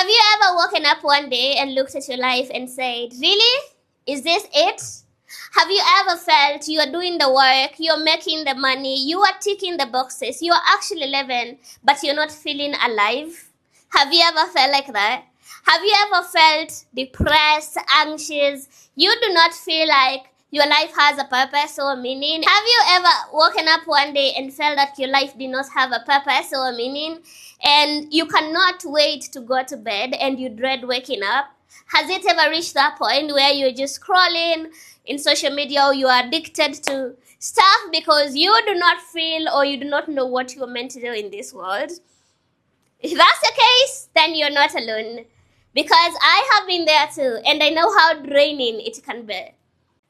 Have you ever woken up one day and looked at your life and said, really? Is this it? Have you ever felt you are doing the work, you're making the money, you are ticking the boxes, you are actually living, but you're not feeling alive? Have you ever felt like that? Have you ever felt depressed, anxious? You do not feel like your life has a purpose or a meaning? Have you ever woken up one day and felt that your life did not have a purpose or a meaning? And you cannot wait to go to bed and you dread waking up? Has it ever reached that point where you're just scrolling in social media or you are addicted to stuff because you do not feel or you do not know what you are meant to do in this world? If that's the case, then you're not alone. Because I have been there too, and I know how draining it can be.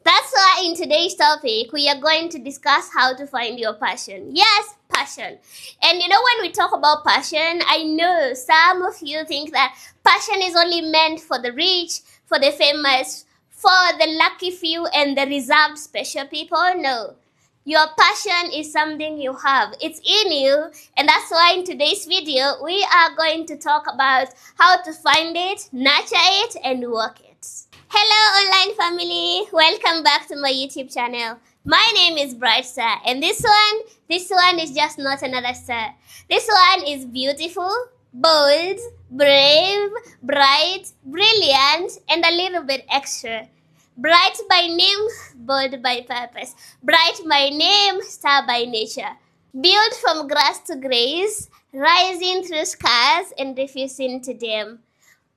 That's why in today's topic, we are going to discuss how to find your passion. Yes, passion. And you know, when we talk about passion, I know some of you think that passion is only meant for the rich, for the famous, for the lucky few and the reserved special people. No. Your passion is something you have. It's in you. And that's why in today's video, we are going to talk about how to find it, nurture it, and work it. Hello, online family. Welcome back to my YouTube channel. My name is Brightstar. And this one is just not another star. This one is beautiful, bold, brave, bright, brilliant, and a little bit extra. Bright by name, bold by purpose. Bright by name, star by nature. Built from grass to grace, rising through scars and refusing to dim.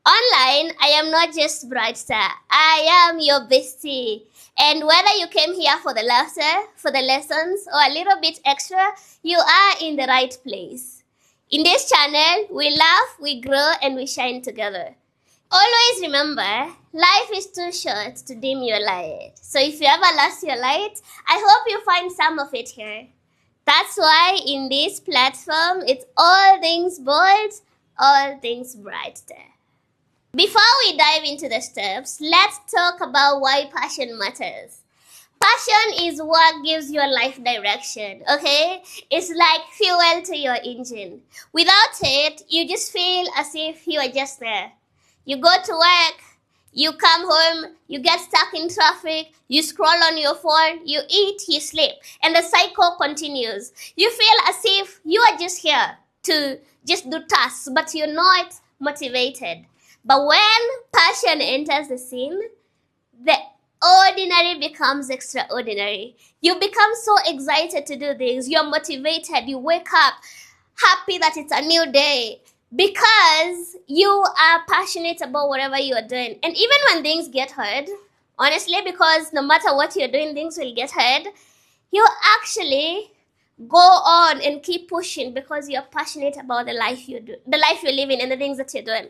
Online, I am not just Brightstar. I am your bestie. And whether you came here for the laughter, for the lessons, or a little bit extra, you are in the right place. In this channel, we laugh, we grow, and we shine together. Always remember, life is too short to dim your light. So if you ever lost your light, I hope you find some of it here. That's why in this platform, it's all things bold, all things bright there. Before we dive into the steps, let's talk about why passion matters. Passion is what gives your life direction, okay? It's like fuel to your engine. Without it, you just feel as if you are just there. You go to work, you come home, you get stuck in traffic, you scroll on your phone, you eat, you sleep, and the cycle continues. You feel as if you are just here to just do tasks, but you're not motivated. But when passion enters the scene, the ordinary becomes extraordinary. You become so excited to do things. You're motivated. You wake up happy that it's a new day because you are passionate about whatever you are doing. And even when things get hard, honestly, because no matter what you're doing, things will get hard, you actually go on and keep pushing because you're passionate about the life you do, the life you're living and the things that you're doing.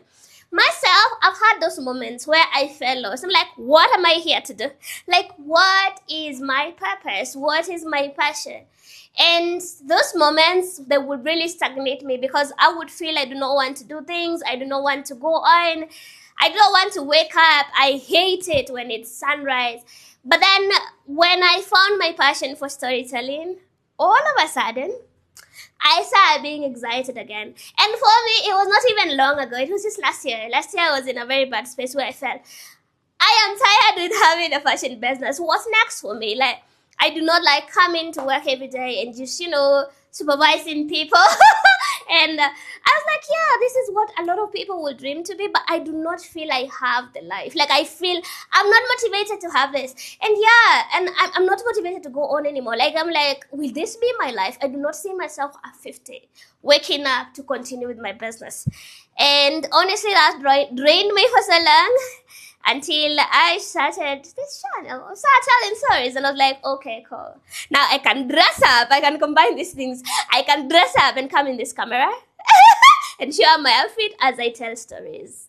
Myself, I've had those moments where I felt lost. I'm like, what am I here to do? Like, what is my purpose? What is my passion? And those moments, they would really stagnate me because I would feel I do not want to do things. I do not want to go on. I don't want to wake up. I hate it when it's sunrise. But then when I found my passion for storytelling, all of a sudden, I started being excited again. And for me, it was not even long ago. It was just last year. Last year, I was in a very bad space where I felt, I am tired with having a fashion business. What's next for me? Like, I do not like coming to work every day and just, supervising people. And I was like, yeah, this is what a lot of people will dream to be, but I do not feel I have the life. Like, I feel I'm not motivated to have this. And yeah, and I'm not motivated to go on anymore. Like, I'm like, will this be my life? I do not see myself at 50, waking up to continue with my business. And honestly, that drained me for so long until I started this channel. So I telling stories and I was like, okay, cool. Now I can dress up. I can combine these things. I can dress up and come in this camera and show my outfit as I tell stories.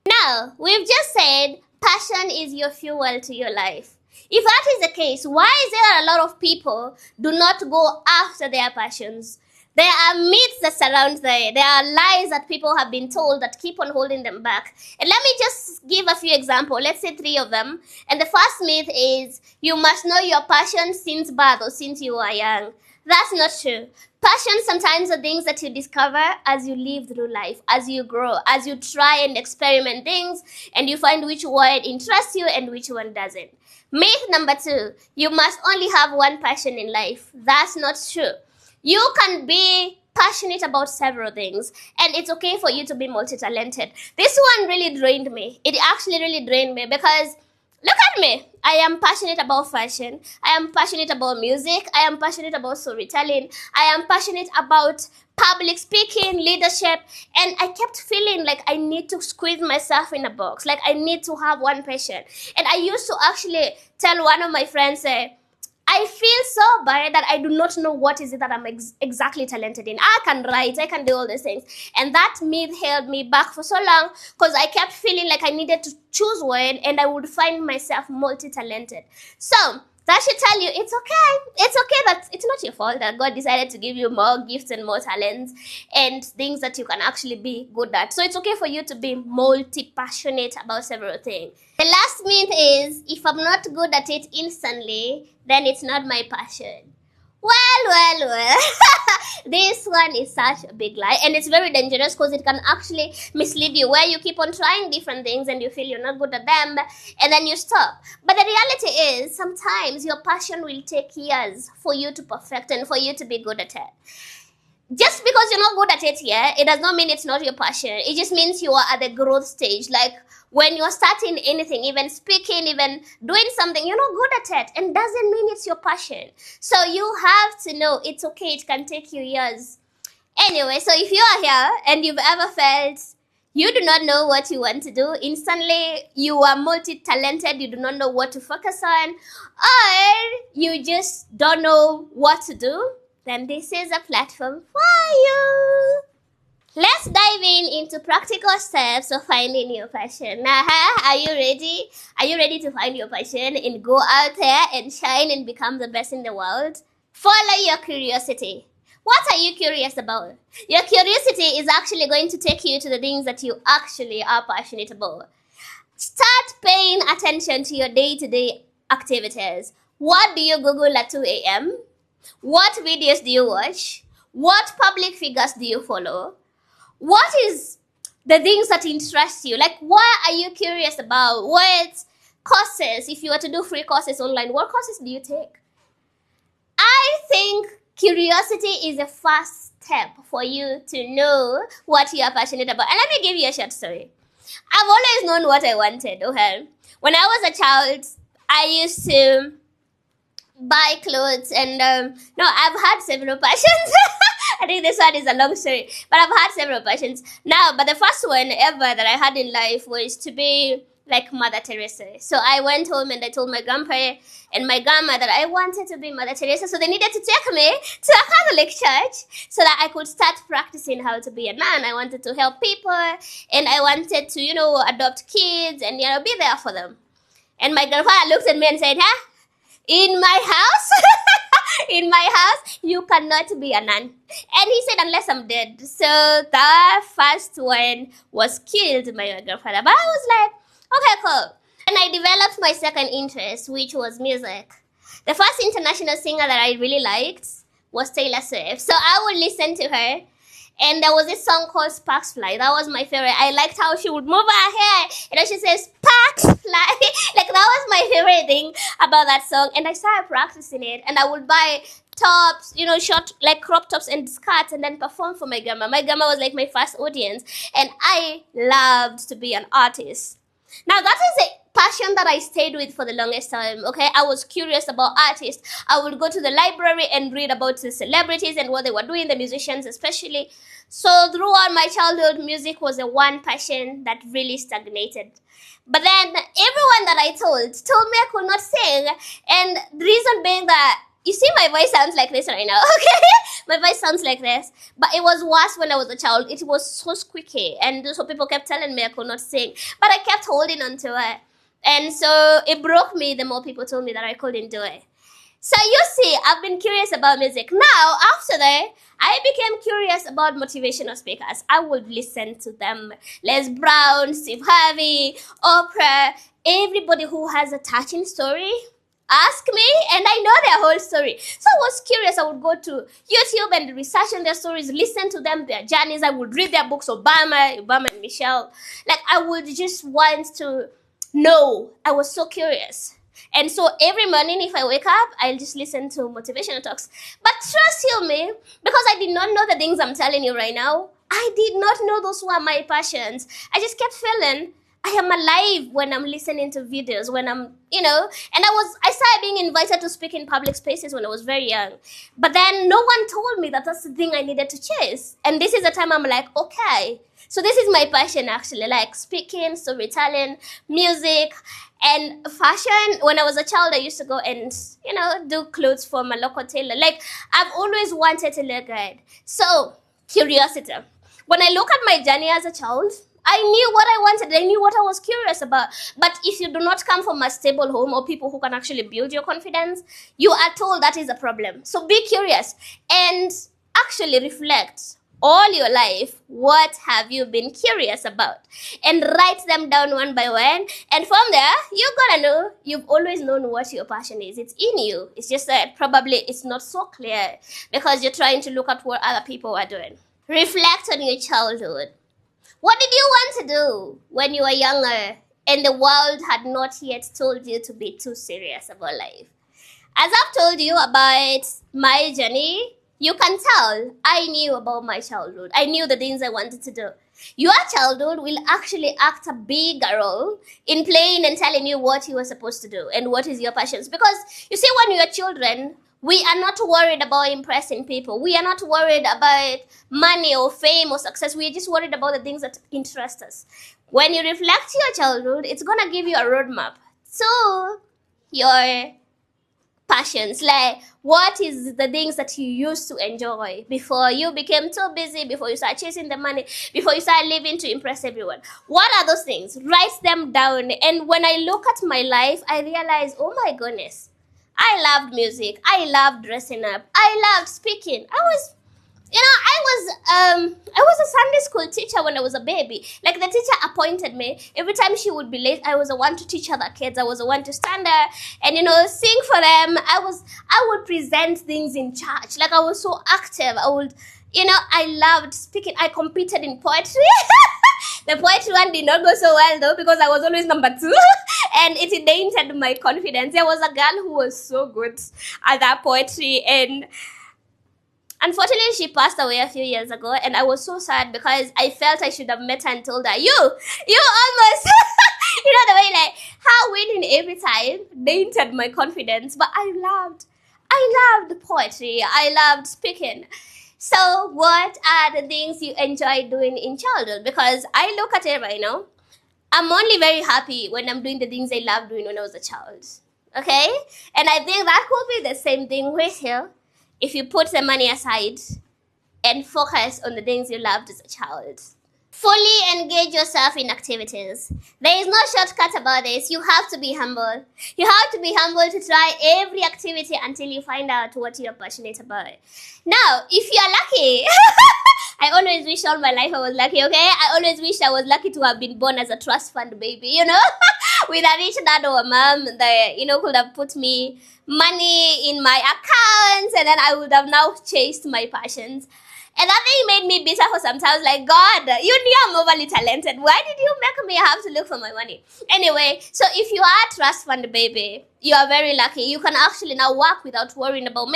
Now, we've just said passion is your fuel to your life. If that is the case, why is there a lot of people do not go after their passions? There are myths that surround there. There are lies that people have been told that keep on holding them back. And let me just give a few examples. Let's say 3 of them. And the first myth is, you must know your passion since birth or since you are young. That's not true. Passion sometimes are things that you discover as you live through life, as you grow, as you try and experiment things, and you find which one interests you and which one doesn't. Myth number 2, you must only have one passion in life. That's not true. You can be passionate about several things, and it's okay for you to be multi-talented. This one really drained me. It actually really drained me because look at me. I am passionate about fashion. I am passionate about music. I am passionate about storytelling. I am passionate about public speaking, leadership. And I kept feeling like I need to squeeze myself in a box. Like I need to have one passion. And I used to actually tell one of my friends, I feel so bad that I do not know what is it that I'm exactly talented in. I can write, I can do all these things. And that myth held me back for so long because I kept feeling like I needed to choose one and I would find myself multi-talented. So that should tell you it's okay. It's okay that it's not your fault that God decided to give you more gifts and more talents and things that you can actually be good at. So it's okay for you to be multi-passionate about several things. The last myth is, if I'm not good at it instantly, then it's not my passion. Well. This one is such a big lie, and it's very dangerous because it can actually mislead you, where you keep on trying different things and you feel you're not good at them and then you stop. But the reality is, sometimes your passion will take years for you to perfect and for you to be good at it. Just because you're not good at it yet, it does not mean it's not your passion. It just means you are at the growth stage. Like when you're starting anything, even speaking, even doing something, you're not good at it, and doesn't mean it's your passion. So you have to know it's okay. It can take you years. Anyway, so if you are here and you've ever felt you do not know what you want to do instantly, you are multi-talented, you do not know what to focus on, or you just don't know what to do, then this is a platform for you. Let's dive into practical steps of finding your passion. Are you ready? Are you ready to find your passion and go out there and shine and become the best in the world? Follow your curiosity. What are you curious about? Your curiosity is actually going to take you to the things that you actually are passionate about. Start paying attention to your day-to-day activities. What do you Google at 2 a.m.? What videos do you watch? What public figures do you follow? What is the things that interest you? Like, what are you curious about? What courses, if you were to do free courses online, what courses do you take? I think curiosity is the first step for you to know what you are passionate about. And let me give you a short story. I've always known what I wanted, okay? When I was a child, I used to buy clothes and no, I've had several passions. I think this one is a long story, but I've had several passions now. But the first one ever that I had in life was to be like Mother Teresa. So I went home and I told my grandpa and my grandma that I wanted to be Mother Teresa. So they needed to take me to a Catholic church so that I could start practicing how to be a nun. I wanted to help people and I wanted to, adopt kids and, be there for them. And my grandfather looked at me and said, in my house, you cannot be a nun. And he said, unless I'm dead. So the first one was killed by my grandfather. But I was like, okay, cool. And I developed my second interest, which was music. The first international singer that I really liked was Taylor Swift. So I would listen to her. And there was this song called Sparks Fly. That was my favorite. I liked how she would move her hair. She says, Sparks Fly. Like, that was my favorite thing about that song. And I started practicing it. And I would buy tops, short, like crop tops and skirts and then perform for my grandma. My grandma was like my first audience. And I loved to be an artist. Now, that is a passion that I stayed with for the longest time, okay? I was curious about artists. I would go to the library and read about the celebrities and what they were doing, the musicians especially. So throughout my childhood, music was the one passion that really stagnated. But then everyone that I told me I could not sing. And the reason being that, you see, my voice sounds like this right now, okay? My voice sounds like this. But it was worse when I was a child. It was so squeaky. And so people kept telling me I could not sing. But I kept holding on to it. And so it broke me the more people told me that I couldn't do it. So you see, I've been curious about music. Now, after that, I became curious about motivational speakers. I would listen to them. Les Brown, Steve Harvey, Oprah, everybody who has a touching story. ask me, and I know their whole story. So I was curious. I would go to YouTube and research on their stories, listen to them, their journeys. I would read their books, Obama and Michelle. Like, I would just want to know. I was so curious. And so every morning, if I wake up, I'll just listen to motivational talks. But trust you me, because I did not know the things I'm telling you right now, I did not know those were my passions. I just kept feeling I am alive when I'm listening to videos, when I'm, and I started being invited to speak in public spaces when I was very young. But then no one told me that that's the thing I needed to chase. And this is the time I'm like, okay, so this is my passion actually, like speaking, storytelling, music, and fashion. When I was a child, I used to go and, do clothes for my local tailor. Like, I've always wanted to look good. So, curiosity. When I look at my journey as a child, I knew what I wanted. I knew what I was curious about. But if you do not come from a stable home or people who can actually build your confidence, you are told that is a problem. So be curious and actually reflect all your life. What have you been curious about? And write them down one by one. And from there, you're gonna know. You've always known what your passion is. It's in you. It's just that probably it's not so clear because you're trying to look at what other people are doing. Reflect on your childhood. What did you want to do when you were younger and the world had not yet told you to be too serious about life? As I've told you about my journey, you can tell I knew about my childhood. I knew the things I wanted to do. Your childhood will actually act a bigger role in playing and telling you what you were supposed to do and what is your passions. Because you see, when you are children, we are not worried about impressing people. We are not worried about money or fame or success. We are just worried about the things that interest us. When you reflect your childhood, it's going to give you a roadmap to your passions. Like, what is the things that you used to enjoy before you became too busy, before you started chasing the money, before you started living to impress everyone? What are those things? Write them down. And when I look at my life, I realize, oh my goodness, I loved music. I loved dressing up. I loved speaking. I was a Sunday school teacher when I was a baby. Like, the teacher appointed me. Every time she would be late, I was the one to teach other kids. I was the one to stand there and, sing for them. I would present things in church. Like, I was so active. I loved speaking. I competed in poetry. The poetry one did not go so well though, because I was always number 2 and it dented my confidence. There was a girl who was so good at that poetry, and unfortunately she passed away a few years ago, and I was so sad because I felt I should have met her and told her, you almost the way, like, how winning every time dented my confidence. But I loved poetry. I loved speaking. So what are the things you enjoy doing in childhood? Because I look at it right now, I'm only very happy when I'm doing the things I loved doing when I was a child. Okay? And I think that could be the same thing with you if you put the money aside and focus on the things you loved as a child. Fully engage yourself in activities. There is no shortcut about this. You have to be humble. You have to be humble to try every activity until you find out what you're passionate about. Now, if you're lucky, I always wish all my life I was lucky, okay? I always wish I was lucky to have been born as a trust fund baby, with a rich dad or mom that, could have put me money in my accounts, and then I would have now chased my passions. And that thing made me bitter for some time. Like, God, you knew I'm overly talented. Why did you make me have to look for my money? Anyway, so if you are a trust fund baby, you are very lucky. You can actually now work without worrying about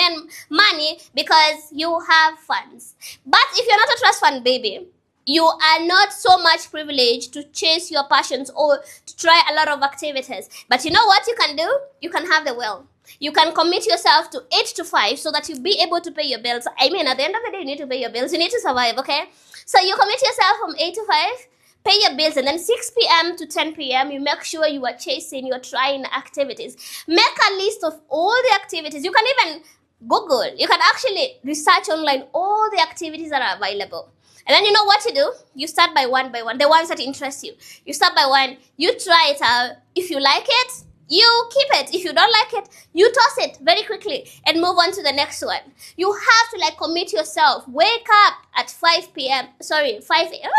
money because you have funds. But if you're not a trust fund baby, you are not so much privileged to chase your passions or to try a lot of activities. But you know what you can do? You can have the will. You can commit yourself to 8 to 5 so that you be able to pay your bills. I mean, at the end of the day, you need to pay your bills. You need to survive, okay? So you commit yourself from 8 to 5, pay your bills, and then 6 p.m. to 10 p.m., you make sure you are chasing, you're trying activities. Make a list of all the activities. You can even Google. You can actually research online all the activities that are available. And then you know what to do? You start by one, the ones that interest you. You start by one, you try it out. If you like it, you keep it. If you don't like it, you toss it very quickly and move on to the next one. You have to commit yourself. Wake up at 5 p.m. Sorry, 5 a.m.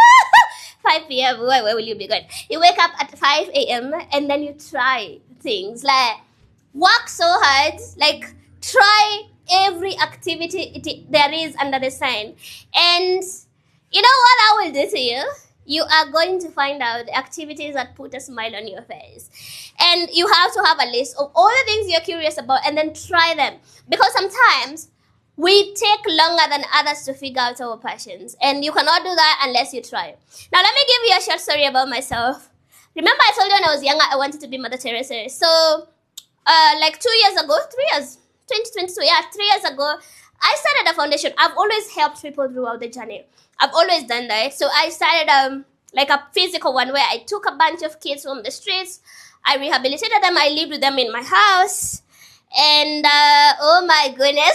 5 p.m. Where will you be going? You wake up at 5 a.m. and then you try things like work so hard, like try every activity there is under the sun. And you know what I will do to you? You are going to find out the activities that put a smile on your face. And you have to have a list of all the things you're curious about and then try them. Because sometimes we take longer than others to figure out our passions. And you cannot do that unless you try. Now, let me give you a short story about myself. Remember, I told you when I was younger, I wanted to be Mother Teresa. So, like 2 years ago, 3 years, 2022, yeah, 3 years ago, I started a foundation. I've always helped people throughout the journey. I've always done that. So I started like a physical one where I took a bunch of kids from the streets. I rehabilitated them. I lived with them in my house. And oh my goodness,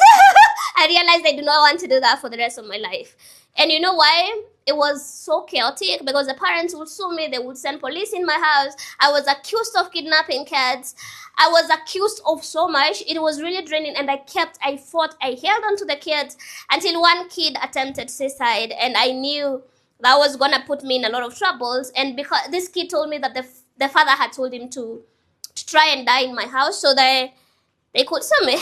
I realized I do not want to do that for the rest of my life. And you know why? It was so chaotic because the parents would sue me. They would send police in my house. I was accused of kidnapping kids. I was accused of so much. It was really draining, and I fought, I held on to the kids until one kid attempted suicide, and I knew that was gonna put me in a lot of troubles. And because this kid told me that the father had told him to try and die in my house so that they could sue me.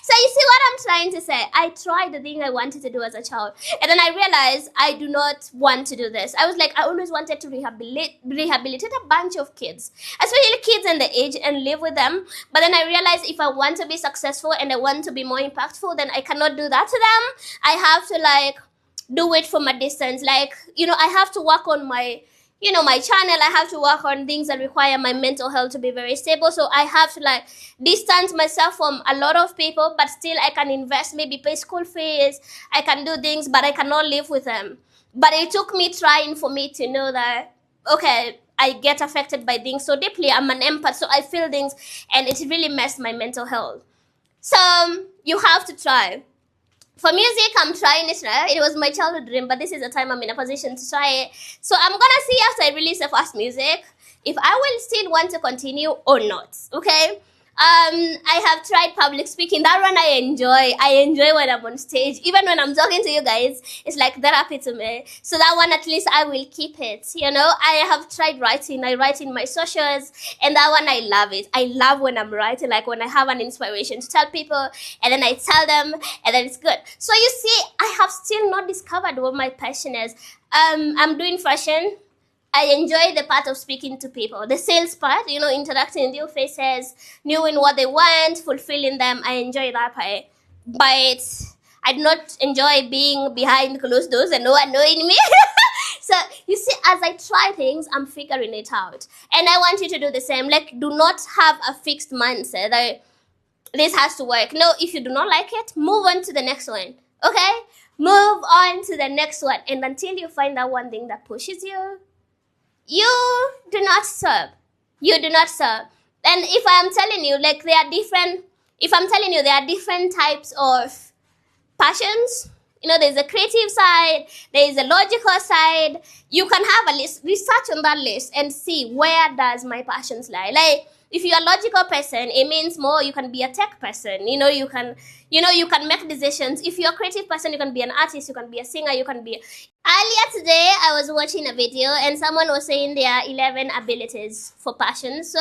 So you see what I'm trying to say? I tried the thing I wanted to do as a child. And then I realized I do not want to do this. I was like, I always wanted to rehabilitate a bunch of kids, especially kids in the age, and live with them. But then I realized if I want to be successful and I want to be more impactful, then I cannot do that to them. I have to like do it from a distance. Like, I have to work on my channel. I have to work on things that require my mental health to be very stable. So I have to like distance myself from a lot of people, but still I can invest, maybe pay school fees. I can do things, but I cannot live with them. But it took me trying for me to know that, okay, I get affected by things so deeply. I'm an empath, so I feel things, and it really messed my mental health. So you have to try. For music, I'm trying it, right? It was my childhood dream, but this is the time I'm in a position to try it. So I'm gonna see after I release the first music if I will still want to continue or not, okay? I have tried public speaking. That one I enjoy. I enjoy when I'm on stage. Even when I'm talking to you guys, it's like therapy to me. So that one, at least I will keep it, I have tried writing. I write in my socials, and that one, I love it. I love when I'm writing, like when I have an inspiration to tell people, and then I tell them, and then it's good. So you see, I have still not discovered what my passion is. I'm doing fashion. I enjoy the part of speaking to people. The sales part, interacting with new faces, knowing what they want, fulfilling them. I enjoy that part. But I do not enjoy being behind closed doors and no one knowing me. So, you see, as I try things, I'm figuring it out. And I want you to do the same. Like, do not have a fixed mindset that this has to work. No, if you do not like it, move on to the next one. Okay? Move on to the next one. And until you find that one thing that pushes you, you do not stop. You do not stop. And if I'm telling you, like, there are different types of passions. There's a creative side, there is a logical side. You can have a list, research on that list and see where does my passions lie. Like, if you're a logical person, it means more you can be a tech person. You can make decisions. If you're a creative person, you can be an artist, you can be a singer, you can be... Earlier today, I was watching a video and someone was saying there are 11 abilities for passion. So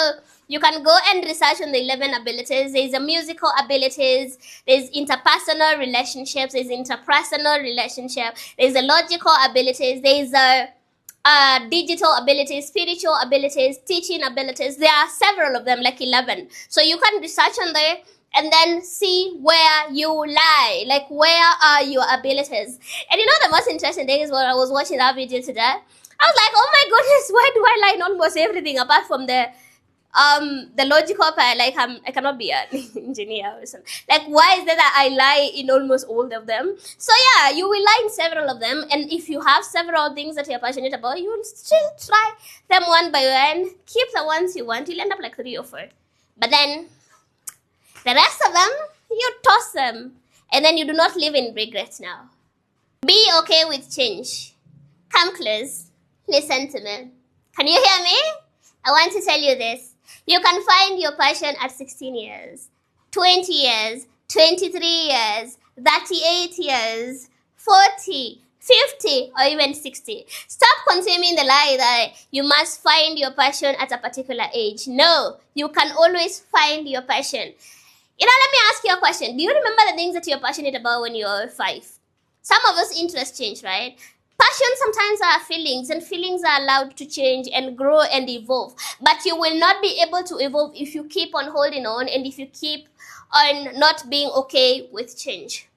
you can go and research on the 11 abilities. There's a musical abilities, there's interpersonal relationships, there's interpersonal relationship, there's a logical abilities, there's a digital abilities, spiritual abilities, teaching abilities. There are several of them, like 11. So you can research on there and then see where you lie, like where are your abilities. And the most interesting thing is when I was watching that video today, I was like, oh my goodness, why do I lie in almost everything apart from the logical part? Like, I cannot be an engineer or something. Like, why is it that I lie in almost all of them? So yeah, you will lie in several of them, and if you have several things that you're passionate about, you will still try them one by one. Keep the ones you want. You'll end up like 3 or 4. But then the rest of them, you toss them, and then you do not live in regret now. Be okay with change. Come close. Listen to me. Can you hear me? I want to tell you this. You can find your passion at 16 years, 20 years, 23 years, 38 years, 40, 50, or even 60. Stop consuming the lie that you must find your passion at a particular age. No, you can always find your passion. Let me ask you a question. Do you remember the things that you're passionate about when you were 5? Some of us interests change, right? Passion sometimes are feelings, and feelings are allowed to change and grow and evolve. But you will not be able to evolve if you keep on holding on and if you keep on not being okay with change.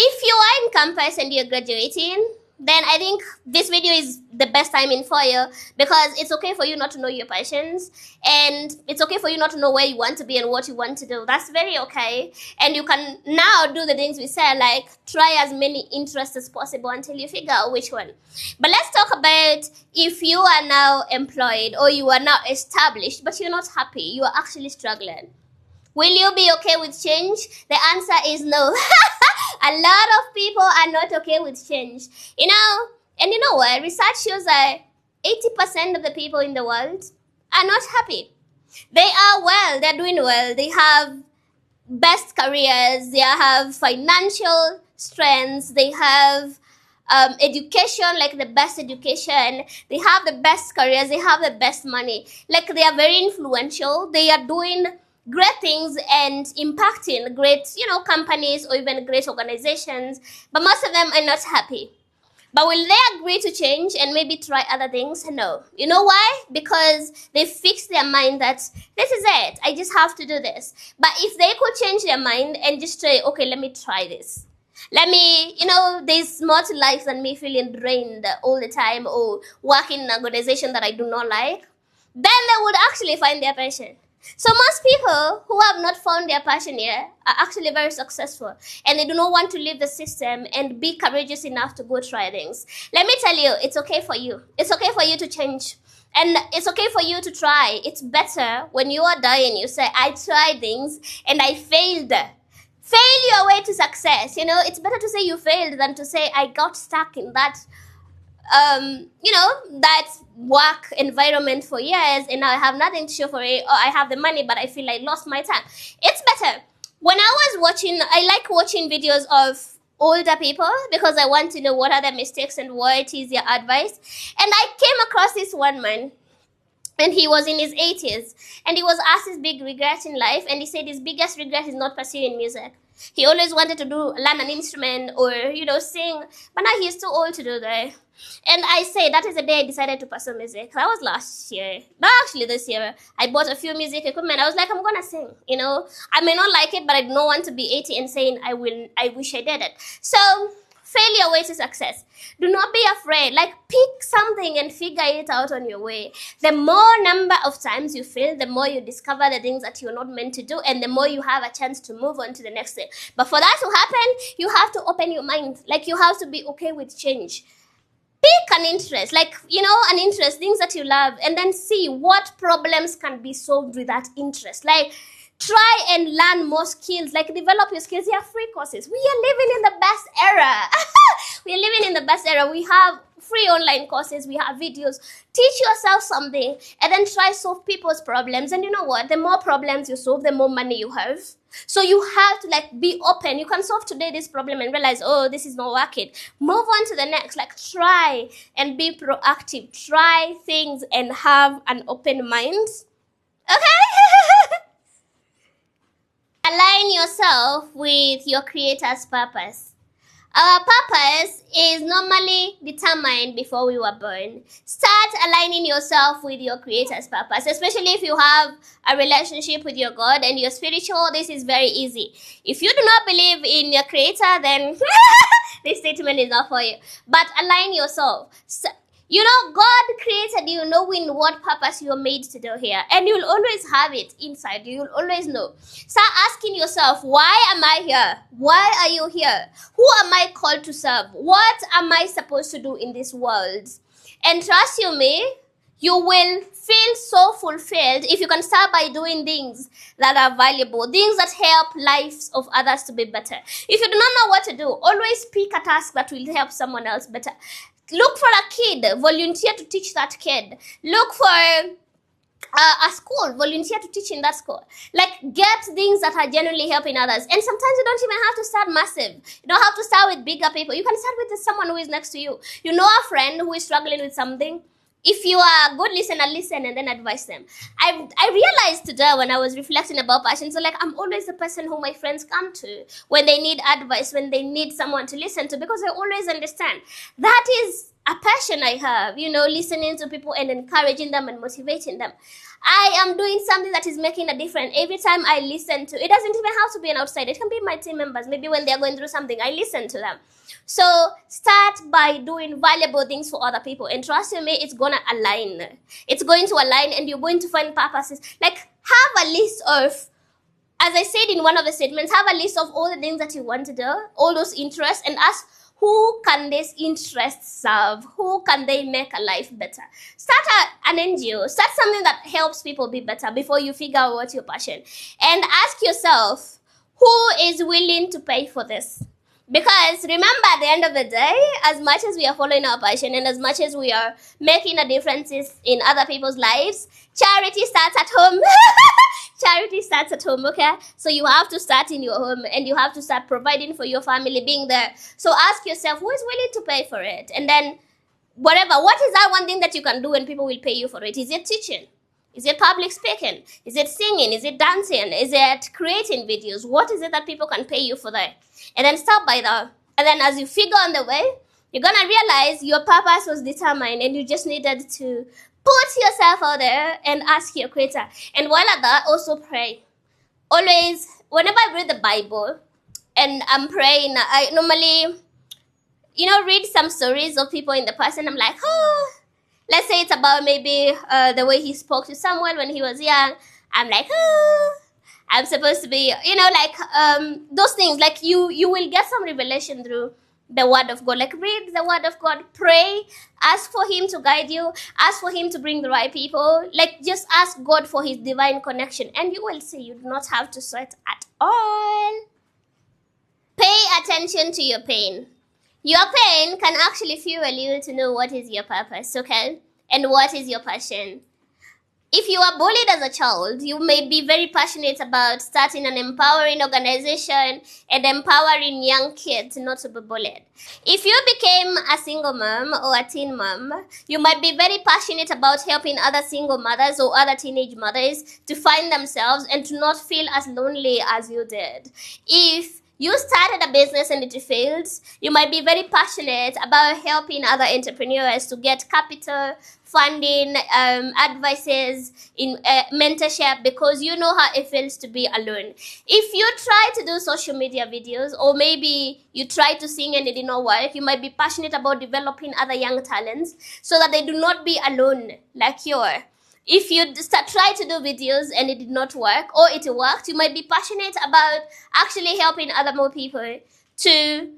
If you are in campus and you're graduating, then I think this video is the best timing for you, because it's okay for you not to know your passions, and it's okay for you not to know where you want to be and what you want to do. That's very okay. And you can now do the things we said, like try as many interests as possible until you figure out which one. But let's talk about if you are now employed or you are now established, but you're not happy, you are actually struggling. Will you be okay with change? The answer is no. A lot of people are not okay with change. And you know what? Research shows that 80% of the people in the world are not happy. They are well, they're doing well. They have best careers, they have financial strengths, they have education, like the best education, they have the best careers, they have the best money. Like they are very influential, they are doing great things and impacting great, companies or even great organizations, but most of them are not happy. But will they agree to change and maybe try other things? No. You know why? Because they fix their mind that this is it, I just have to do this. But if they could change their mind and just say, okay, let me try this. Let me, there's more to life than me feeling drained all the time or working in an organization that I do not like, then they would actually find their passion. So most people who have not found their passion yet are actually very successful, and they do not want to leave the system and be courageous enough to go try things. Let me tell you, it's okay for you. It's okay for you to change. And it's okay for you to try. It's better when you are dying, you say, I tried things and I failed. Fail your way to success. It's better to say you failed than to say I got stuck in that that work environment for years and now I have nothing to show for it, or I have the money but I feel I lost my time. It's better. When I like watching videos of older people because I want to know what are their mistakes and what is their advice. And I came across this one man, and he was in his 80s, and he was asked his big regret in life, and he said his biggest regret is not pursuing music. He always wanted to learn an instrument or, sing, but now he's too old to do that. And I say that is the day I decided to pursue music. That was last year. But actually this year, I bought a few music equipment. I was like, I'm gonna sing, I may not like it, but I don't want to be 80 and saying I wish I did it. So, fail your way to success. Do not be afraid. Like, pick something and figure it out on your way. The more number of times you fail, the more you discover the things that you're not meant to do, and the more you have a chance to move on to the next thing. But for that to happen, you have to open your mind. Like, you have to be okay with change. Pick an interest, an interest, things that you love, and then see what problems can be solved with that interest. Like, try and learn more skills, develop your skills. There are free courses. We are living in the best era. We are living in the best era. We have free online courses. We have videos. Teach yourself something and then try solve people's problems. And you know what? The more problems you solve, the more money you have. So you have to be open. You can solve today this problem and realize, oh, this is not working. Move on to the next. Try and be proactive. Try things and have an open mind. Okay? Align yourself with your Creator's purpose. Our purpose is normally determined before we were born. Start aligning yourself with your Creator's purpose, especially if you have a relationship with your God and you're spiritual. This is very easy. If you do not believe in your Creator, then this statement is not for you. But align yourself. God created you knowing what purpose you're made to do here. And you'll always have it inside you. You'll always know. Start asking yourself, why am I here? Why are you here? Who am I called to serve? What am I supposed to do in this world? And trust you me, you will feel so fulfilled if you can start by doing things that are valuable, things that help lives of others to be better. If you do not know what to do, always pick a task that will help someone else better. Look for a kid, volunteer to teach that kid. Look for a school, volunteer to teach in that school. Like, get things that are genuinely helping others. And sometimes you don't even have to start massive. You don't have to start with bigger people. You can start with someone who is next to you. You know a friend who is struggling with something. If you are a good listener, listen and then advise them. I realized today when I was reflecting about passion, so like I'm always the person who my friends come to when they need advice, when they need someone to listen to, because I always understand that is a passion I have, listening to people and encouraging them and motivating them. I am doing something that is making a difference. Every time I listen to, it doesn't even have to be an outsider. It can be my team members. Maybe when they're going through something, I listen to them. So start by doing valuable things for other people. And trust me, it's going to align. It's going to align and you're going to find purposes. Like, have a list of, as I said in one of the statements, have a list of all the things that you want to do, all those interests, and ask, who can this interest serve? Who can they make a life better? Start an NGO. Start something that helps people be better before you figure out what's your passion. And ask yourself, who is willing to pay for this? Because remember, at the end of the day, as much as we are following our passion and as much as we are making a difference in other people's lives, charity starts at home. Charity starts at home, okay? So you have to start in your home and you have to start providing for your family, being there. So ask yourself, who is willing to pay for it? And then what is that one thing that you can do and people will pay you for it? Is it teaching? Is it public speaking? Is it singing? Is it dancing? Is it creating videos? What is it that people can pay you for that? And then start by that. And then as you figure on the way, you're going to realize your purpose was determined and you just needed to put yourself out there and ask your creator. And while at that, also pray. Always, whenever I read the Bible and I'm praying, I normally, read some stories of people in the past and I'm like, oh, let's say it's about maybe the way he spoke to Samuel when he was young. I'm like, oh, I'm supposed to be, those things. Like you will get some revelation through the word of God. Like read the word of God, pray, ask for him to guide you, ask for him to bring the right people. Like just ask God for his divine connection and you will see you do not have to sweat at all. Pay attention to your pain. Your pain can actually fuel you to know what is your purpose, okay? And what is your passion. If you are bullied as a child, you may be very passionate about starting an empowering organization and empowering young kids not to be bullied. If you became a single mom or a teen mom, you might be very passionate about helping other single mothers or other teenage mothers to find themselves and to not feel as lonely as you did. If you started a business and it failed, you might be very passionate about helping other entrepreneurs to get capital, funding, advices, in mentorship, because you know how it feels to be alone. If you try to do social media videos, or maybe you try to sing and it did not work, you might be passionate about developing other young talents so that they do not be alone like you are. If you try to do videos and it did not work, or it worked, you might be passionate about actually helping other more people to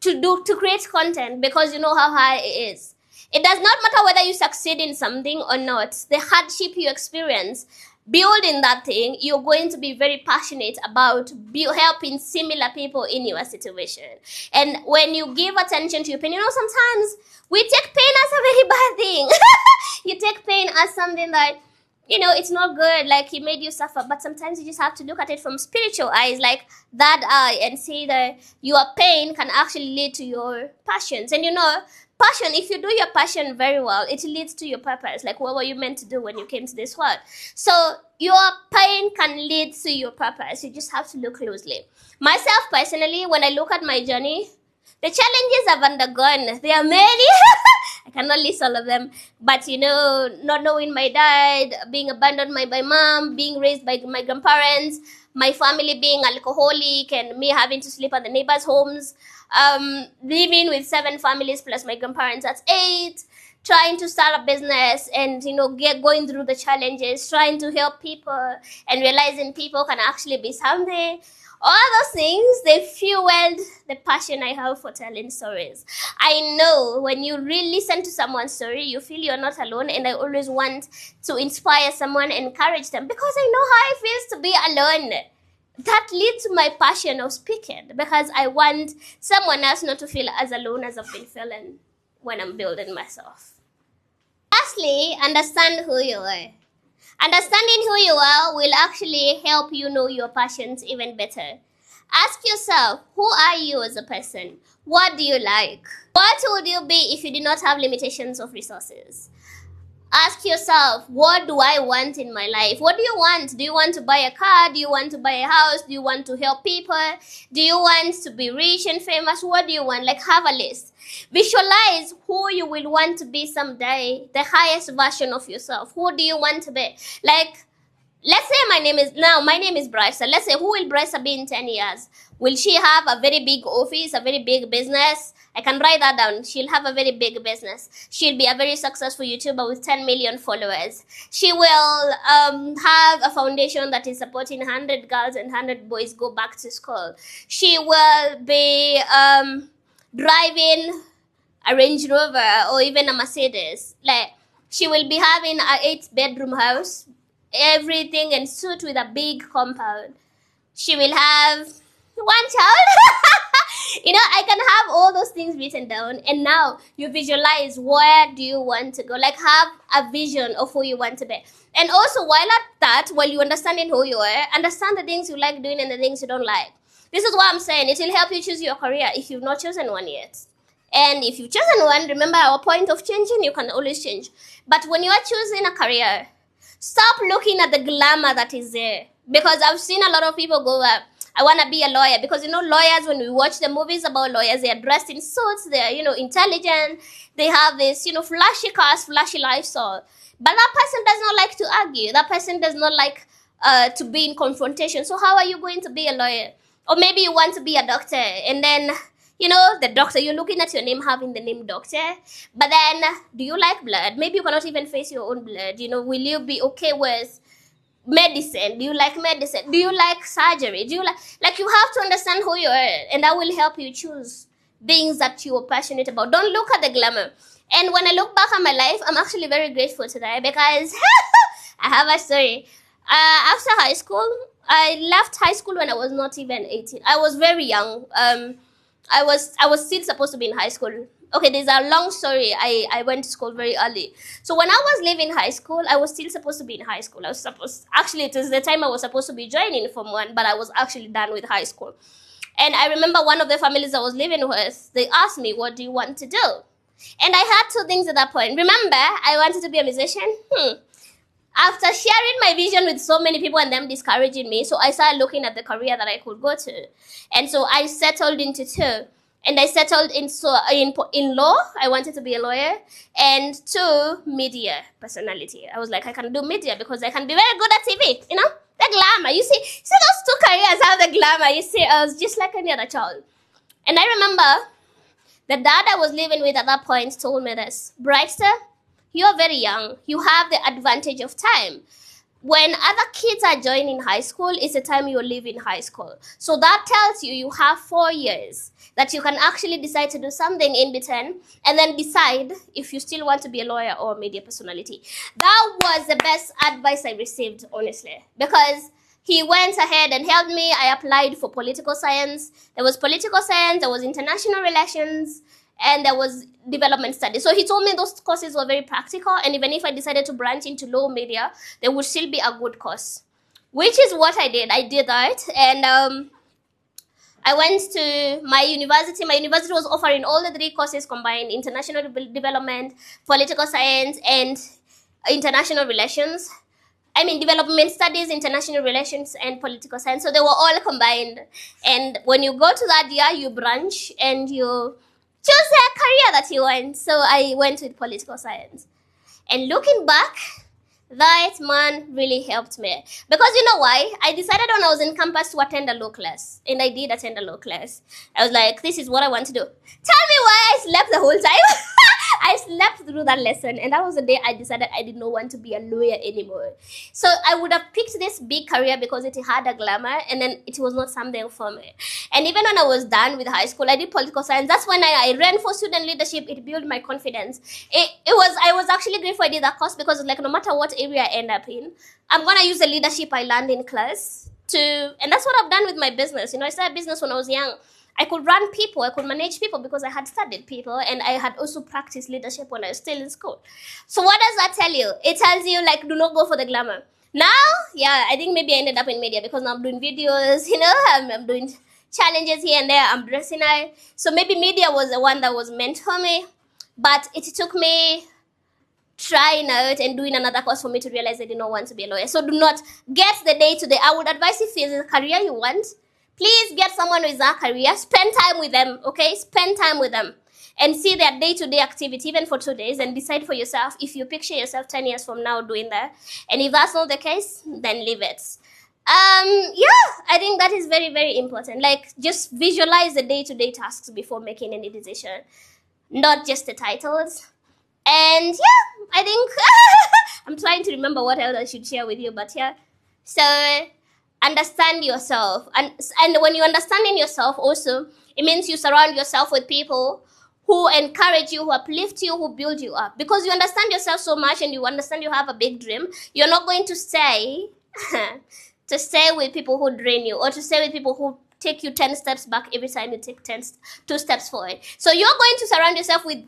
create content, because you know how hard it is. It does not matter whether you succeed in something or not. The hardship you experience building that thing, you're going to be very passionate about helping similar people in your situation. And when you give attention to your pain, sometimes we take pain as a very bad thing. You take pain as something that, it's not good, like he made you suffer. But sometimes you just have to look at it from spiritual eyes, like that eye, and see that your pain can actually lead to your passions. And passion, if you do your passion very well, it leads to your purpose. Like, what were you meant to do when you came to this world? So your pain can lead to your purpose. You just have to look closely. Myself, personally, when I look at my journey, the challenges I've undergone, there are many. I cannot list all of them. But, not knowing my dad, being abandoned by my mom, being raised by my grandparents, my family being alcoholic, and me having to sleep at the neighbors' homes, living with 7 families plus my grandparents, that's 8, trying to start a business and, going through the challenges, trying to help people and realizing people can actually be something. All those things, they fueled the passion I have for telling stories. I know when you really listen to someone's story, you feel you're not alone, and I always want to inspire someone, encourage them, because I know how it feels to be alone. That leads to my passion of speaking, because I want someone else not to feel as alone as I've been feeling when I'm building myself. Lastly, understand who you are. Understanding who you are will actually help you know your passions even better. Ask yourself, who are you as a person? What do you like? What would you be if you did not have limitations of resources? Ask yourself, what do I want in my life? What do you want? Do you want to buy a car? Do you want to buy a house? Do you want to help people? Do you want to be rich and famous? What do you want? Like, have a list. Visualize who you will want to be someday, the highest version of yourself. Who do you want to be? Like, let's say my name is Brightstar. Let's say, who will Brightstar be in 10 years? Will she have a very big office, a very big business? I can write that down. She'll have a very big business. She'll be a very successful YouTuber with 10 million followers. She will have a foundation that is supporting 100 girls and 100 boys go back to school. She will be driving a Range Rover or even a Mercedes. Like, she will be having a 8-bedroom house, everything in suit with a big compound. She will have one child. I can have all those things written down, and now you visualize where do you want to go. Like, have a vision of who you want to be. And also, while you understanding who you are, understand the things you like doing and the things you don't like. This is what I'm saying. It will help you choose your career if you've not chosen one yet. And if you've chosen one, remember our point of changing, you can always change. But when you are choosing a career, stop looking at the glamour that is there. Because I've seen a lot of people go up, I want to be a lawyer. Because, lawyers, when we watch the movies about lawyers, they are dressed in suits, they are, intelligent, they have this, flashy cars, flashy lifestyle. But that person does not like to argue. That person does not like to be in confrontation. So how are you going to be a lawyer? Or maybe you want to be a doctor, and then, the doctor, you're looking at your name having the name doctor. But then, do you like blood? Maybe you cannot even face your own blood. Will you be okay with medicine? Do you like medicine? Do you like surgery? Do you like you have to understand who you are, and that will help you choose things that you are passionate about. Don't look at the glamour. And when I look back at my life, I'm actually very grateful today because I have a story. After high school, I left high school when I was not even 18. I was very young. I was still supposed to be in high school. Okay, there's a long story. I went to school very early. So when I was leaving high school, I was still supposed to be in high school. Actually, it was the time I was supposed to be joining Form 1, but I was actually done with high school. And I remember one of the families I was living with, they asked me, what do you want to do? And I had two things at that point. Remember, I wanted to be a musician. After sharing my vision with so many people and them discouraging me, so I started looking at the career that I could go to. And so I settled into two. And I settled in law. I wanted to be a lawyer. And two, media personality. I was like, I can do media because I can be very good at TV. The glamour. You see those two careers have the glamour. You see, I was just like any other child. And I remember the dad I was living with at that point told me this: Brightstar, you're very young. You have the advantage of time. When other kids are joining high school, it's the time you're leaving high school. So that tells you have 4 years that you can actually decide to do something in between and then decide if you still want to be a lawyer or a media personality. That was the best advice I received, honestly, because he went ahead and helped me. I applied for political science. There was political science, there was international relations, and there was development studies. So he told me those courses were very practical, and even if I decided to branch into law media, they would still be a good course, which is what I did. I did that, and I went to my university. My university was offering all the 3 courses combined: international development, political science, and international relations. Development studies, international relations, and political science. So they were all combined. And when you go to that year, you branch and you choose a career that you want. So I went with political science. And looking back, that man really helped me. Because you know why? I decided when I was in campus to attend a law class. And I did attend a law class. I was like, this is what I want to do. Tell me why I slept the whole time. I slept through that lesson, and that was the day I decided I did not want to be a lawyer anymore. So I would have picked this big career because it had a glamour, and then it was not something for me. And even when I was done with high school, I did political science. That's when I ran for student leadership. It built my confidence. I was actually grateful I did that course because no matter what area I end up in, I'm gonna use the leadership I learned in class and that's what I've done with my business. I started business when I was young. I could run people, I could manage people because I had studied people and I had also practiced leadership when I was still in school. So what does that tell you? It tells you like do not go for the glamour. Now, yeah, I think maybe I ended up in media because now I'm doing videos, I'm doing challenges here and there, I'm dressing out. So maybe media was the one that was meant for me. But it took me trying out and doing another course for me to realize I did not want to be a lawyer. So do not get the day-to-day. I would advise if it's a career you want, please get someone with that career. Spend time with them, okay? Spend time with them and see their day-to-day activity, even for 2 days, and decide for yourself if you picture yourself 10 years from now doing that. And if that's not the case, then leave it. I think that is very, very important. Like, just visualize the day-to-day tasks before making any decision, not just the titles. And yeah, I think I'm trying to remember what else I should share with you, but yeah. So understand yourself, and when you understand in yourself also, it means you surround yourself with people who encourage you, who uplift you, who build you up. Because you understand yourself so much and you understand you have a big dream, you're not going to stay to stay with people who drain you, or to stay with people who take you 10 steps back every time you take 2 steps forward. So you're going to surround yourself with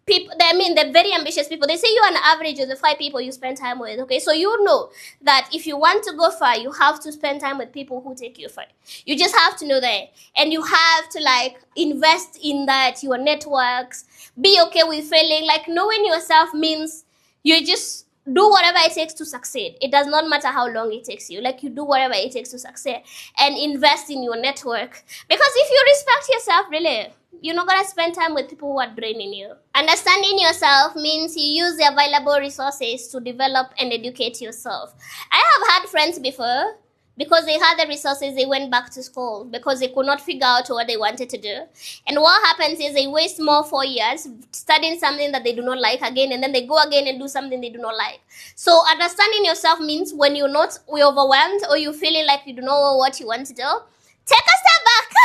they're very ambitious people. They say you're an average of the 5 people you spend time with, okay? So you know that if you want to go far, you have to spend time with people who take you far. You just have to know that. And you have to, like, invest in that, your networks. Be okay with failing. Like, knowing yourself means you just do whatever it takes to succeed. It does not matter how long it takes you. Like, you do whatever it takes to succeed. And invest in your network. Because if you respect yourself, really, you're not going to spend time with people who are draining you. Understanding yourself means you use the available resources to develop and educate yourself. I have had friends before, because they had the resources, they went back to school because they could not figure out what they wanted to do. And what happens is they waste more 4 years studying something that they do not like again, and then they go again and do something they do not like. So understanding yourself means when you're overwhelmed or you're feeling like you don't know what you want to do, take a step back.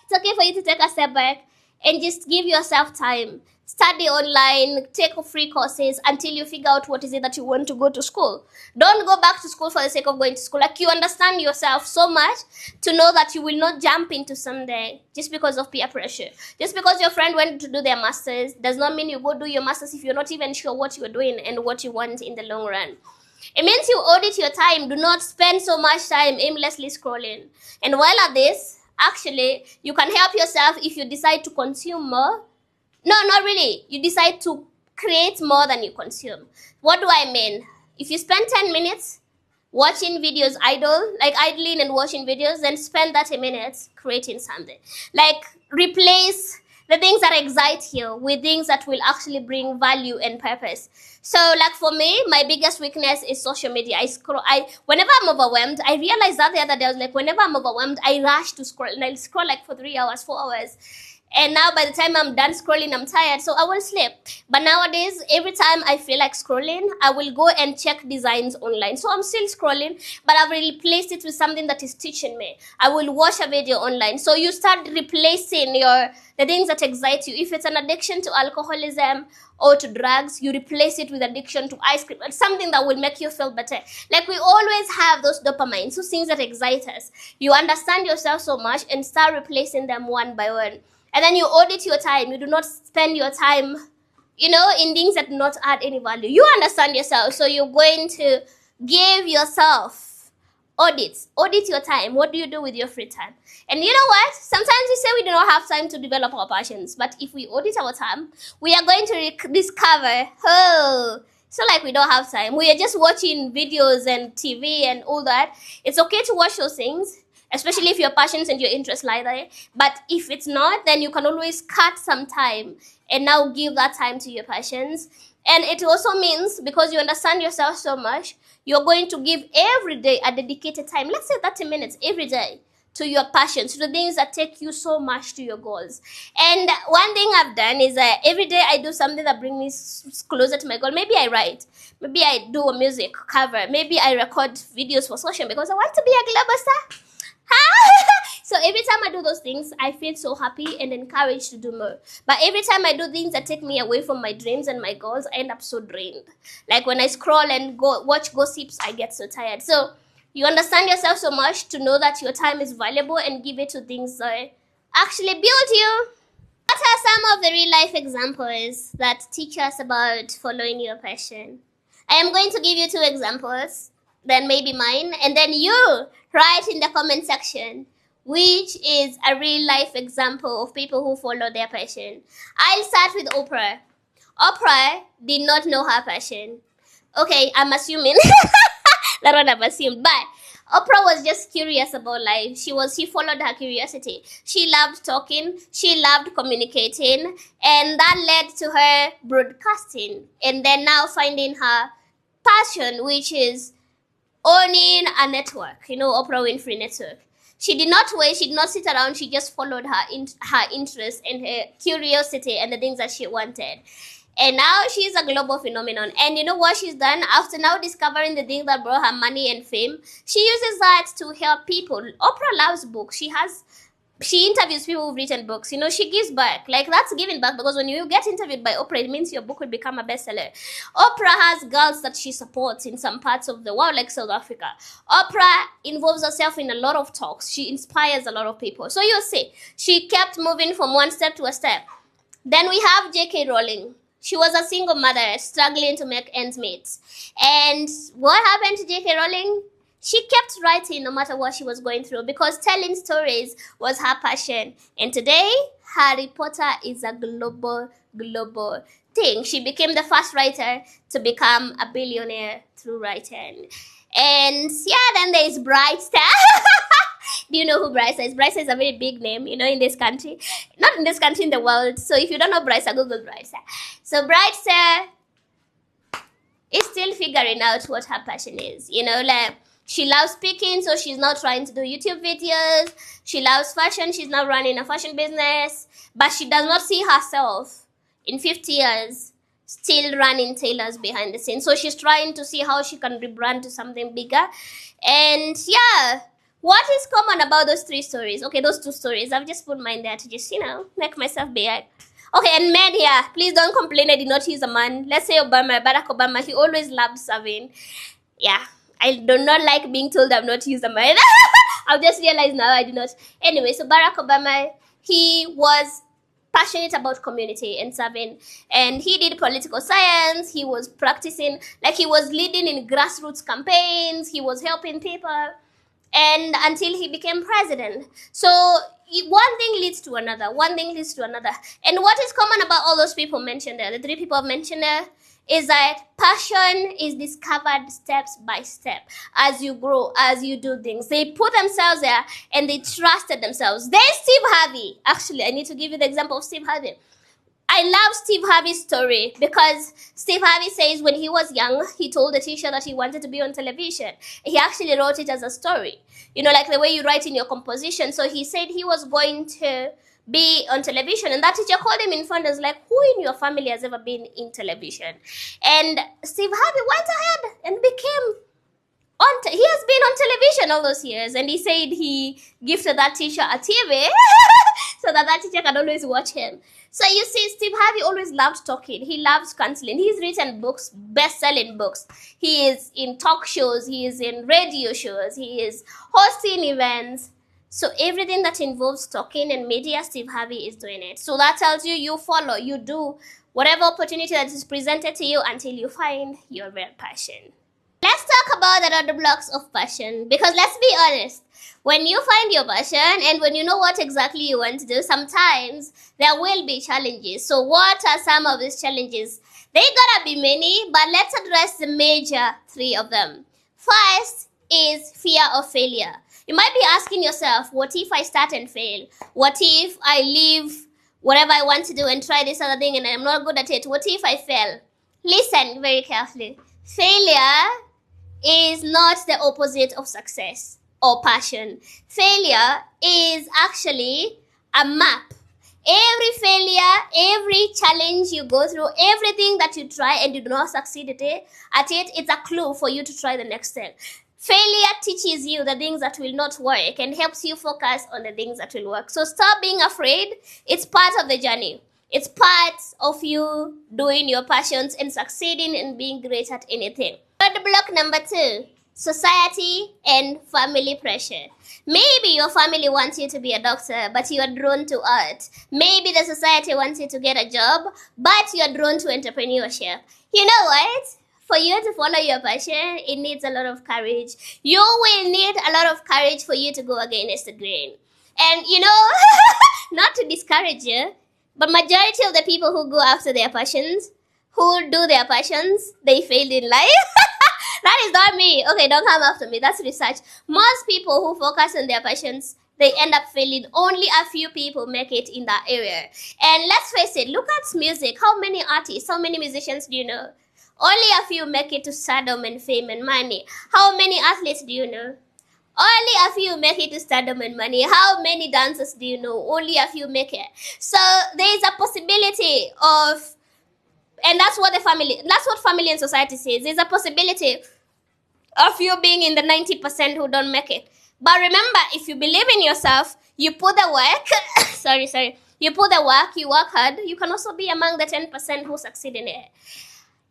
It's okay for you to take a step back and just give yourself time. Study online, take free courses until you figure out what is it that you want to go to school. Don't go back to school for the sake of going to school. Like, you understand yourself so much to know that you will not jump into something just because of peer pressure. Just because your friend went to do their masters does not mean you go do your masters if you're not even sure what you're doing and what you want in the long run. It means you audit your time. Do not spend so much time aimlessly scrolling. And while at this, actually, you can help yourself if you decide to consume more. No, not really. You decide to create more than you consume. What do I mean? If you spend 10 minutes watching videos idling and watching videos, then spend 30 minutes creating something. Like, replace the things that excite you with things that will actually bring value and purpose. So, like, for me, my biggest weakness is social media. Whenever I'm overwhelmed, I realized that the other day, I was like, whenever I'm overwhelmed, I rush to scroll, and I'll scroll like for 3 hours, 4 hours. And now by the time I'm done scrolling, I'm tired, so I will sleep. But nowadays, every time I feel like scrolling, I will go and check designs online. So I'm still scrolling, but I've replaced it with something that is teaching me. I will watch a video online. So you start replacing the things that excite you. If it's an addiction to alcoholism or to drugs, you replace it with addiction to ice cream, something that will make you feel better. Like, we always have those dopamines, those things that excite us. You understand yourself so much and start replacing them one by one. And then you audit your time. You do not spend your time, in things that do not add any value. You understand yourself, so you're going to give yourself audits. Audit your time. What do you do with your free time? And you know what? Sometimes we say we do not have time to develop our passions. But if we audit our time, we are going to discover, so like we don't have time. We are just watching videos and TV and all that. It's okay to watch those things, especially if your passions and your interests lie there. But if it's not, then you can always cut some time and now give that time to your passions. And it also means, because you understand yourself so much, you're going to give every day a dedicated time. Let's say 30 minutes every day to your passions, to the things that take you so much to your goals. And one thing I've done is every day I do something that brings me closer to my goal. Maybe I write. Maybe I do a music cover. Maybe I record videos for social because I want to be a global star. So every time I do those things, I feel so happy and encouraged to do more. But every time I do things that take me away from my dreams and my goals, I end up so drained. Like, when I scroll and watch gossips, I get so tired. So You understand yourself so much to know that your time is valuable and give it to things that actually build you. What are some of the real life examples that teach us about following your passion? I am going to give you 2 examples, then maybe mine, and then you write in the comment section which is a real life example of people who follow their passion. I'll start with Oprah. Oprah did not know her passion. Okay, I'm assuming that what I've assumed, but Oprah was just curious about life. She followed her curiosity. She loved talking, she loved communicating, and that led to her broadcasting. And then now finding her passion, which is owning a network, Oprah Winfrey Network. She did not wait, she did not sit around, she just followed her interest and her curiosity and the things that she wanted. And now she's a global phenomenon. And you know what she's done? After now discovering the thing that brought her money and fame, she uses that to help people. Oprah loves books. She interviews people who've written books. She gives back. Like, that's giving back, because when you get interviewed by Oprah, it means your book will become a bestseller. Oprah has girls that she supports in some parts of the world, like South Africa. Oprah involves herself in a lot of talks. She inspires a lot of people. So you'll see, she kept moving from one step to a step. Then we have J.K. Rowling. She was a single mother struggling to make ends meet. And what happened to J.K. Rowling? She kept writing no matter what she was going through, because telling stories was her passion. And today, Harry Potter is a global thing. She became the first writer to become a billionaire through writing. And yeah, then there's Brightstar. Do you know who Brightstar is? Brightstar is a very big name, in this country. Not in this country, in the world. So if you don't know Brightstar, Google Brightstar. So Brightstar is still figuring out what her passion is. Like, she loves speaking, so she's now trying to do YouTube videos. She loves fashion. She's now running a fashion business. But she does not see herself in 50 years still running tailors behind the scenes. So she's trying to see how she can rebrand to something bigger. And yeah, what is common about those 3 stories? Okay, those 2 stories. I've just put mine there to just, make myself big. Okay, and men here, please don't complain I did not use a man. Let's say Barack Obama, he always loved serving. Yeah, I do not like being told I'm not used a man. I've just realized now I do not. Anyway, so Barack Obama, he was passionate about community and serving, and he did political science. He was practicing, like, he was leading in grassroots campaigns. He was helping people, and until he became president. So one thing leads to another, and what is common about all those people mentioned there, the 3 people I've mentioned there, is that passion is discovered steps by step. As you grow, as you do things, they put themselves there and they trusted themselves. There's Steve Harvey. Actually, I need to give you the example of Steve Harvey. I love Steve Harvey's story, because Steve Harvey says when he was young, he told the teacher that he wanted to be on television. He actually wrote it as a story, like the way you write in your composition. So he said he was going to be on television, and that teacher called him in front and was like, who in your family has ever been in television? And Steve Harvey went ahead and became he has been on television all those years. And he said he gifted that teacher a TV so that teacher can always watch him. So you see, Steve Harvey always loved talking. He loves counseling. He's written books, best-selling books. He is in talk shows. He is in radio shows. He is hosting events. So everything that involves talking and media, Steve Harvey is doing it. So that tells you, you follow, you do whatever opportunity that is presented to you until you find your real passion. Let's talk about the other blocks of passion, because let's be honest, when you find your passion and when you know what exactly you want to do, sometimes there will be challenges. So what are some of these challenges? They gotta be many, but let's address the major 3 of them. First is fear of failure. You might be asking yourself, what if I start and fail? What if I leave whatever I want to do and try this other thing and I'm not good at it? What if I fail? Listen very carefully. Failure is not the opposite of success or passion. Failure is actually a map. Every failure, every challenge you go through, everything that you try and you do not succeed at it, it's a clue for you to try the next step. Failure teaches you the things that will not work and helps you focus on the things that will work. So stop being afraid. It's part of the journey. It's part of you doing your passions and succeeding and being great at anything. But block number 2, society, and family pressure. Maybe your family wants you to be a doctor, but you are drawn to art. Maybe the society wants you to get a job, but you are drawn to entrepreneurship. You know what? For you to follow your passion, it needs a lot of courage. You will need a lot of courage for you to go against the grain. And you know, not to discourage you, but majority of the people who go after their passions, who do their passions, they failed in life. That is not me. Okay, don't come after me. That's research. Most people who focus on their passions, they end up failing. Only a few people make it in that area. And let's face it, look at music. How many artists, how many musicians do you know? Only a few make it to stardom and fame and money. How many athletes do you know? Only a few make it to stardom and money. How many dancers do you know? Only a few make it. So there is a possibility of, and that's what family and society says. There's a possibility of you being in the 90% who don't make it. But remember, if you believe in yourself, you put the work, you put the work, you work hard, you can also be among the 10% who succeed in it.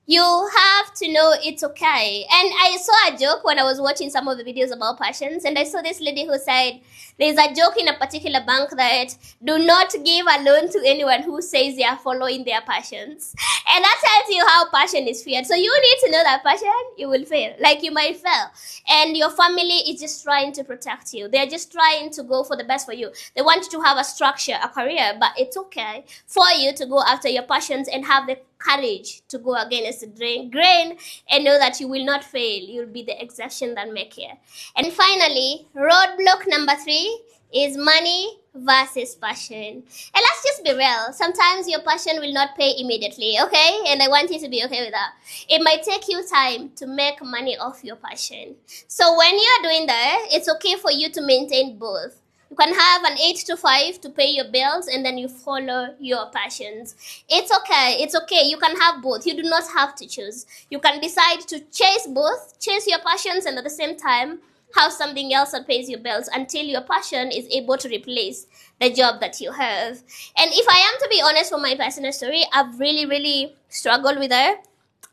You have to know it's okay. And I saw a joke when I was watching some of the videos about passions, and I saw this lady who said, there's a joke in a particular bank that do not give a loan to anyone who says they are following their passions. And that tells you how passion is feared. So you need to know that passion, you will fail. Like you might fail. And your family is just trying to protect you. They're just trying to go for the best for you. They want you to have a structure, a career, but it's okay for you to go after your passions and have the courage to go against the grain and know that you will not fail. You'll be the exception that make it. And finally, roadblock number 3 is money versus passion. And let's just be real. Sometimes your passion will not pay immediately, okay? And I want you to be okay with that. It might take you time to make money off your passion. So when you're doing that, it's okay for you to maintain both. You can have an 8 to 5 to pay your bills and then you follow your passions. It's okay. It's okay. You can have both. You do not have to choose. You can decide to chase both, chase your passions, and at the same time have something else that pays your bills until your passion is able to replace the job that you have. And if I am to be honest from my personal story, I've really struggled with that.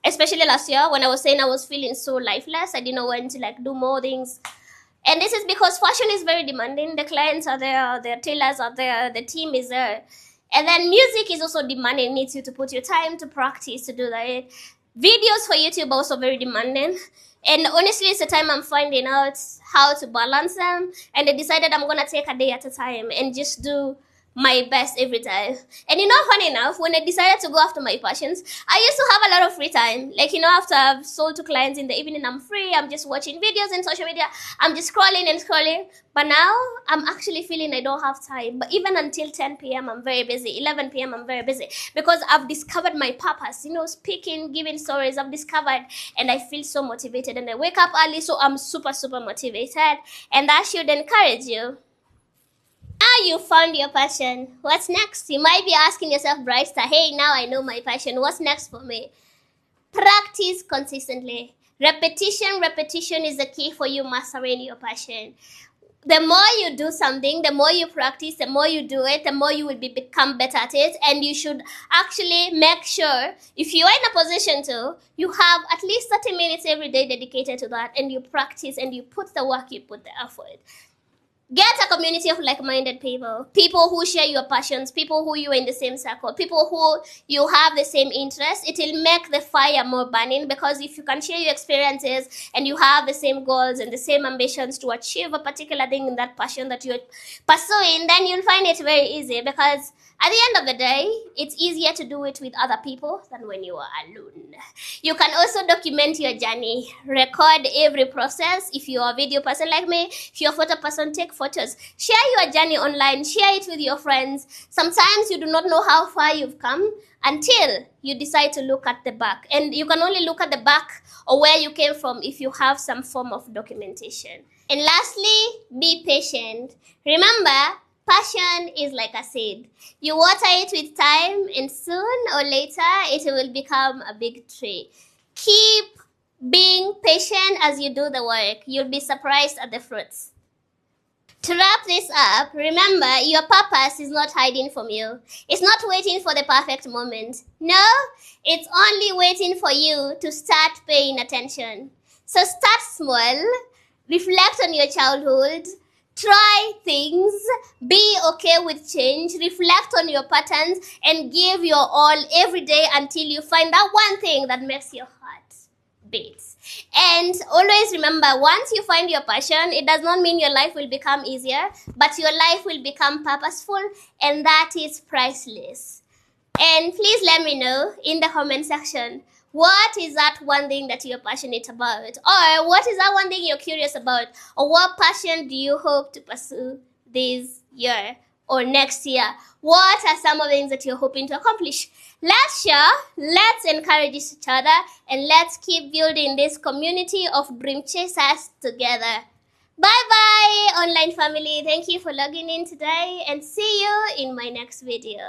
Especially last year when I was saying I was feeling so lifeless. I didn't know when to do more things. And this is because fashion is very demanding. The clients are there, the tailors are there, the team is there. And then music is also demanding. It needs you to put your time to practice to do that. Videos for YouTube are also very demanding. And honestly, it's the time I'm finding out how to balance them. And I decided I'm going to take a day at a time and just do my best every time. And funny enough, when I decided to go after my passions, I used to have a lot of free time. After I've sold to clients in the evening, I'm free. I'm just watching videos in social media. I'm just scrolling and scrolling. But now, I'm actually feeling I don't have time. But even until 10 p.m., I'm very busy. 11 p.m., I'm very busy. Because I've discovered my purpose. Speaking, giving stories, I've discovered. And I feel so motivated. And I wake up early, so I'm super motivated. And that should encourage you. Now you found your passion. What's next? You might be asking yourself, Brightstar, hey, now I know my passion. What's next for me? Practice consistently. Repetition is the key for you mastering your passion. The more you do something, the more you practice, the more you do it, the more you will become better at it. And you should actually make sure, if you are in a position to, you have at least 30 minutes every day dedicated to that. And you practice and you put the work, you put the effort. Get a community of like-minded people who share your passions, people who you are in the same circle, people who you have the same interests. It will make the fire more burning, because if you can share your experiences and you have the same goals and the same ambitions to achieve a particular thing in that passion that you're pursuing, then you'll find it very easy, because at the end of the day, it's easier to do it with other people than when you are alone. You can also document your journey. Record every process. If you're a video person like me, if you're a photo person, take photos. Share your journey online. Share it with your friends. Sometimes you do not know how far you've come until you decide to look at the back. And you can only look at the back or where you came from if you have some form of documentation. And lastly, be patient. Remember, passion is like a seed. You water it with time, and soon or later, it will become a big tree. Keep being patient as you do the work. You'll be surprised at the fruits. To wrap this up, remember, your purpose is not hiding from you. It's not waiting for the perfect moment. No, it's only waiting for you to start paying attention. So start small, reflect on your childhood, try things, be okay with change, reflect on your patterns, and give your all every day until you find that one thing that makes your heart beat. And always remember, once you find your passion, it does not mean your life will become easier, but your life will become purposeful, and that is priceless. And please let me know in the comment section, what is that one thing that you're passionate about? Or what is that one thing you're curious about? Or what passion do you hope to pursue this year or next year? What are some of the things that you're hoping to accomplish? Let's share, let's encourage each other, and let's keep building this community of dream chasers together. Bye bye, online family. Thank you for logging in today, and see you in my next video.